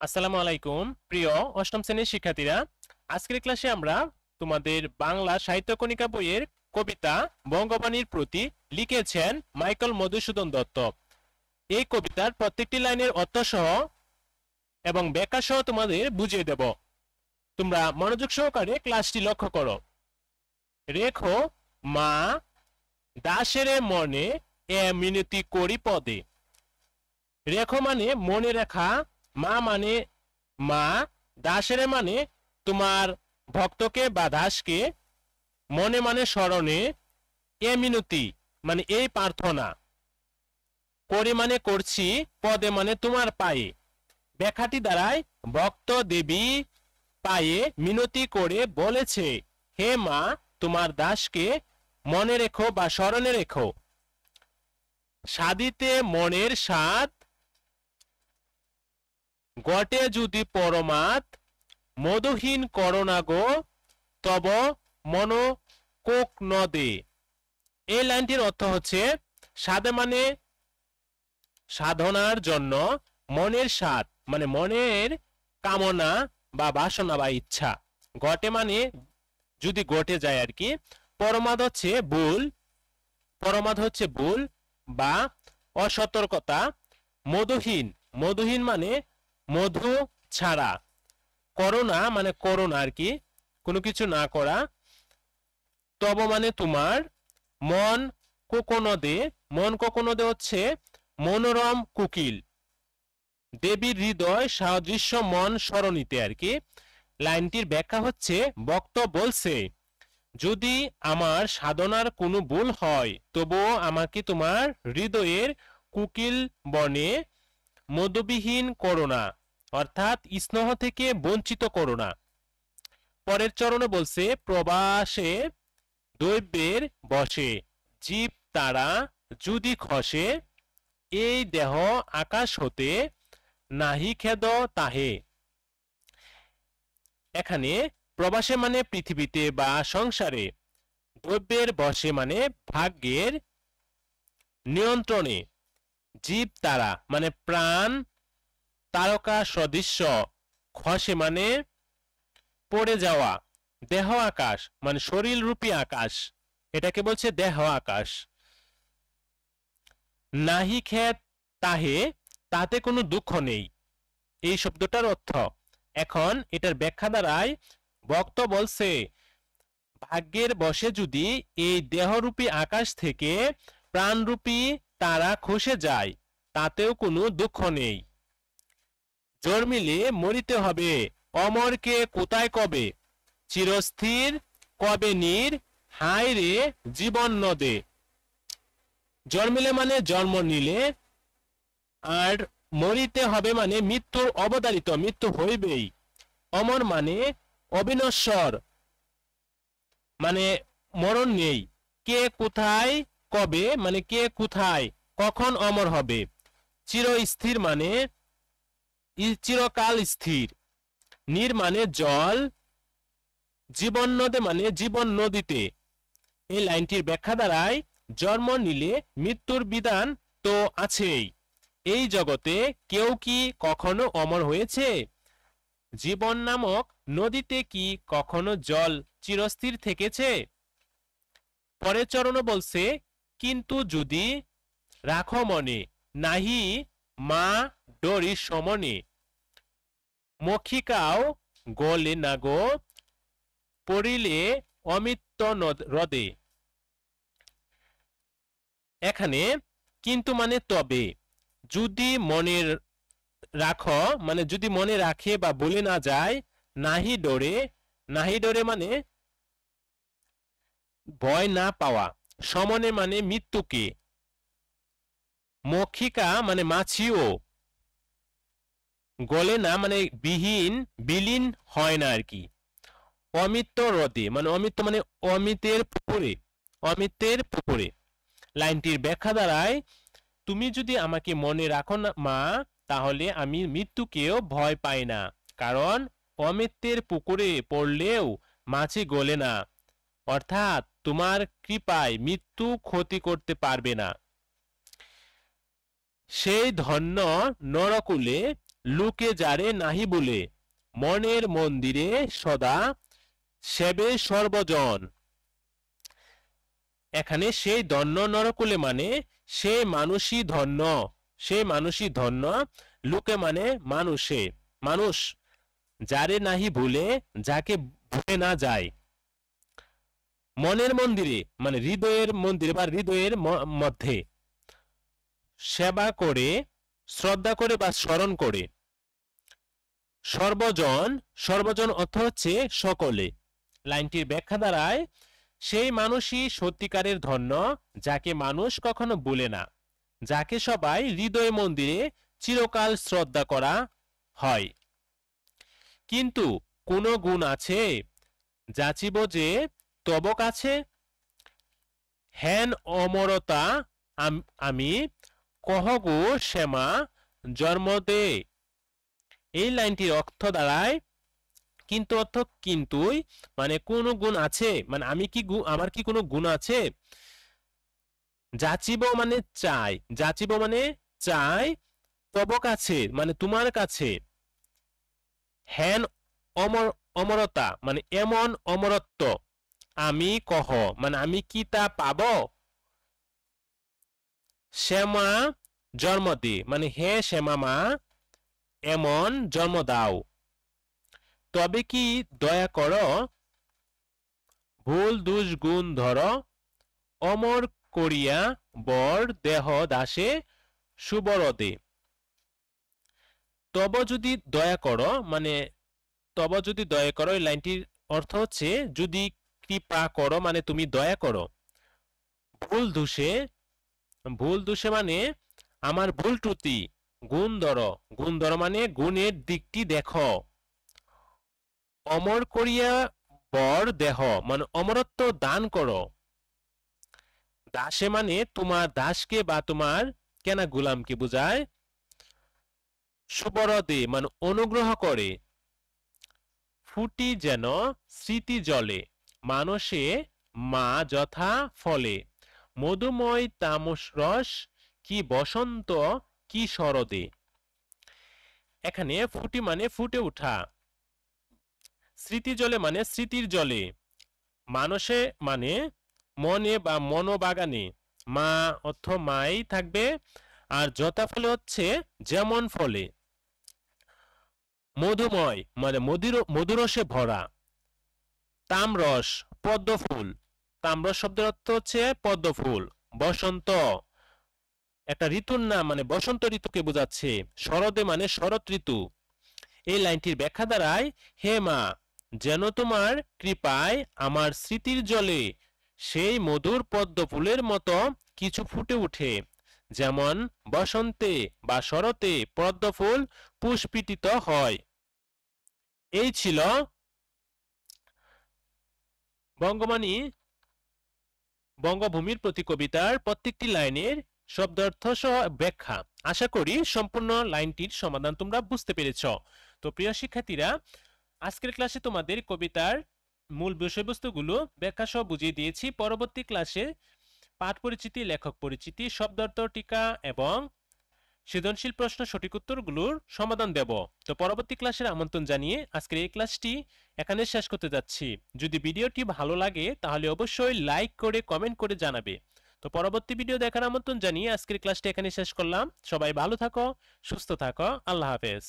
আসসালামু আলাইকুম প্রিয় অষ্টম শ্রেণীর শিক্ষার্থীরা। আজকের ক্লাসে আমরা তোমাদের বাংলা সাহিত্য কণিকা বইয়ের কবিতা বঙ্গবাণীর প্রতি লিখেছেন মাইকেল মধুসূদন দত্ত। এই কবিতার প্রত্যেকটি লাইনের অর্থ সহ এবং ব্যাখ্যা সহ তোমাদের বুঝিয়ে দেব। তোমরা মনোযোগ সহকারে ক্লাসটি লক্ষ্য করো। রেখো মা দাসের মনে এ মিনতি করি পদে। রেখো মানে মনে রাখা, মা মানে মা, দাসের মানে তোমার ভক্তকে বা দাসকে, মনে মানে স্মরণে, এ মিনতি মানে এই প্রার্থনা, করি মানে করছি, পদে মানে তোমার পায়ে। ব্যাখ্যাটি দ্বারাই ভক্ত দেবী পায়ে মিনতি করে বলেছে, হে মা তোমার দাসকে মনে রেখো বা স্মরণে রেখো। সাদিতে মনের স্বাদ গটে যদি পরমাত, মধুহীন করোনা গো তব মন কোক নদে। এই লাইনটির অর্থ হচ্ছে, সাধে মানে সাধনার জন্য, মনের স্বাদ মানে মনের কামনা বা বাসনা বা ইচ্ছা, ঘটে মানে যদি ঘটে যায় আর কি, পরমাদ হচ্ছে ভুল, পরমাদ হচ্ছে ভুল বা অসতর্কতা, মধুহীন, মধুহীন মানে মধু ছাড়া, করোনা মানে করোনা আর কি, কোনো কিছু না করা, তব মানে তোমার, মন কোকোনদে, মন কোকোনদে হচ্ছে মনোরম কুকিল, দেবীর হৃদয় সাদৃশ্য মন স্মরণীতে আর কি। লাইনটির ব্যাখ্যা হচ্ছে, বক্ত বলছে যদি আমার সাধনার কোনো ভুল হয় তবুও আমাকে তোমার হৃদয়ের কুকিল বনে মধুবিহীন করো না, অর্থাৎ স্নেহ থেকে বঞ্চিত করো না। পরের চরণে বলছে, প্রবাসে দৈবের বসে জীব তারা যদি খসে, এই দেহ আকাশ হতে নাহি খেদ তাহে। এখানে প্রবাসে মানে পৃথিবীতে বা সংসারে, দ্রব্যের বসে মানে ভাগ্যের নিয়ন্ত্রণে, জীব তারা মানে প্রাণ তারকা সদৃশ্য, খসে মানে পড়ে যাওয়া, দেহ আকাশ মানে শরীর রূপী আকাশ, এটাকে বলছে দেহ আকাশ। নাহি খেত তাহে, তাতে কোনো দুঃখ নেই, এই শব্দটার অর্থ। এখন এটার ব্যাখ্যা দ্বারাই ভক্ত বলছে, ভাগ্যের বশে যদি এই দেহরূপী আকাশ থেকে প্রাণরূপী তারা খসে যায় তাতেও কোনো দুঃখ নেই। জন্মিলে মরিতে হবে, অমরকে কোথায় কবে, চিরস্থির কবে নীর, হায় রে জীবন নদে। জন্মিলে মানে জন্ম নিলে, আর মরিতে হবে মানে মৃত্যুর অবধারিত, মৃত্যু হইবেই। অমর মানে অবিনশ্বর মানে মরণ নেই। কে কোথায় কবে মানে কে কোথায় কখন অমর হবে। চিরস্থির মানে চিরকাল স্থির। নীর মানে জল, জীবন নদে মানে জীবন নদীতে। এই লাইনটির ব্যাখ্যা দ্বারায় জন্ম নিলে মৃত্যুর বিধান তো আছেই, এই জগতে কেউ কি কখনো অমর হয়েছে? জীবন নামক নদীতে কি কখনো জল চিরস্থির থেকেছে? পরের চরণ বলছে, কিন্তু যদি রাখো মনে, নাহি মা ডরি সমনে, মক্ষিকাও গলে না গো পড়িলে অমিত্য হ্রদে। এখানে কিন্তু মানে তবে, যদি মনের রাখো মানে যদি মনে রাখে বা বলে না যায়, নাহি ডরে, নাহি ডরে মানে ভয় না পাওয়া, সমনে মানে মৃত্যুকে, মক্ষিকা মানে মাছিও, গলে না মানে বিহীন বিলীন হয় না আর কি। অমিত্য হ্রদে মানে অমিত্য মানে অমিতের পুকুরে, অমিতের পুকুরে। লাইনটির ব্যাখ্যা দ্বারায়, তুমি যদি আমাকে মনে রাখো না মা, তাহলে আমি মৃত্যুকেও ভয় পাই না, কারণ অমিত্রের পুকুরে পড়লেও মাছি গলে না, অর্থাৎ তোমার কৃপায় মৃত্যু ক্ষতি করতে পারবে না। সেই ধন্য নরকুলে লোকে যারে নাহি বলে মনের মন্দিরে সদা সেবে সর্বজন। এখানে সেই ধন্য নরকুলে মানে সেই মানুষই ধন্য, সেই মানুষই ধন্য। লোকে মানে মানুষে, মানুষ যারে নাহি ভুলে, যাকে ভুলে না যায়। মনের মন্দিরে মানে হৃদয়ের মন্দিরে বা হৃদয়ের মধ্যে। সেবা করে, শ্রদ্ধা করে বা স্মরণ করে। সর্বজন, সর্বজন অর্থ হচ্ছে সকলে। লাইনটির ব্যাখ্যা দ্বারায় সেই মানুষই সত্যিকারের ধন্য যাকে মানুষ কখনো ভুলে না, যাকে সবাই হৃদয় মন্দিরে চিরকাল শ্রদ্ধা করা হয়। কিন্তু কোন গুণ আছে যাচিব যে তব কাছে, হেন অমরতা আমি কহগো শ্যামা জন্ম দে। এই লাইনটির অর্থ দাঁড়ায় কিন্তু অর্থ কিন্তুই, মানে কোন গুণ আছে, মানে আমি কি আমার কি কোনো গুণ আছে। যাচিব মানে চাই, যাচিব মানে চাই, তব কাছে মানে তোমার কাছে। হেন অমরতা মানে এমন অমরত্ব, আমি কহ মানে আমি কি তা পাব। শ্যামা জন্ম দে মানে হে শ্যামা মা এমন জন্ম দাও। তবে কি দয়া কর ভুল দুষ গুণ ধর, অমর করিয়া বর দেহ দাসে সুবরদে। তব যদি দয়া করো মানে তব যদি দয়া করো, এই লাইনটির অর্থ হচ্ছে যদি কৃপা করো মানে তুমি দয়া করো। ভুল দোষে, ভুল দোষে মানে আমার ভুল ত্রুটি। গুণ ধরো, গুণ ধরো মানে গুণের দিকটি দেখো। অমর করিয়া বর দেহ মানে অমরত্ব দান করো। দাসে মানে তোমার দাসকে বা তোমার কেনা গোলামকে বোঝায়। সুবরদে মানে অনুগ্রহ করে। ফুটি যেন স্মৃতি জলে মানসে মা যথা ফলে, মধুময় তামস রস কি বসন্ত কি শরদে। এখানে ফুটি মানে ফুটে ওঠা, স্মৃতি জলে মানে স্মৃতির জলে, মানসে মানে মনে বা মনোবাগানে, মা অর্থ মাই থাকবে, আর যথা ফলে হচ্ছে যেমন ফলে। মধুময় মানে মধুরসে ভরা। তামরস পদ্ম ফুল, তামরস শব্দের অর্থ হচ্ছে পদ্ম ফুল। বসন্ত একটা ঋতুর নাম মানে বসন্ত ঋতুকে বোঝাচ্ছে। শরদে মানে শরৎ ঋতু। এই লাইনটির ব্যাখ্যা দ্বারায় হে মা যেন তোমার কৃপায় আমার স্মৃতির জলে সেই মধুর পদ্ম ফুলের মতো কিছু ফুটে উঠে, যেমন বসন্তে বা শরতে পদ্ম ফুল পুষ্পিত হয়। এই ছিল বঙ্গবাণী বঙ্গভূমির প্রতি কবিতার প্রত্যেকটি লাইনের শব্দার্থ সহ ব্যাখ্যা। আশা করি সম্পূর্ণ লাইনটির সমাধান তোমরা বুঝতে পেরেছ। তো প্রিয় শিক্ষার্থীরা, আজকের ক্লাসে তোমাদের কবিতার মূল বিষয়বস্তুগুলো ব্যাখ্যা সহ বুঝিয়ে দিয়েছি। পরবর্তী ক্লাসে পাঠ পরিচিতি, লেখক পরিচিতি, শব্দার্থ টিকা এবং সৃজনশীল প্রশ্ন সঠিক উত্তরগুলোর সমাধান দেব। তো পরবর্তী ক্লাসের আমন্ত্রণ জানিয়ে আজকের এই ক্লাসটি এখানে শেষ করতে যাচ্ছি। যদি ভিডিওটি ভালো লাগে তাহলে অবশ্যই লাইক করে কমেন্ট করে জানাবে। তো পরবর্তী ভিডিও দেখার আমন্ত্রণ জানিয়ে আজকের ক্লাসটি এখানে শেষ করলাম। সবাই ভালো থাকো, সুস্থ থাকো, আল্লাহ হাফেজ।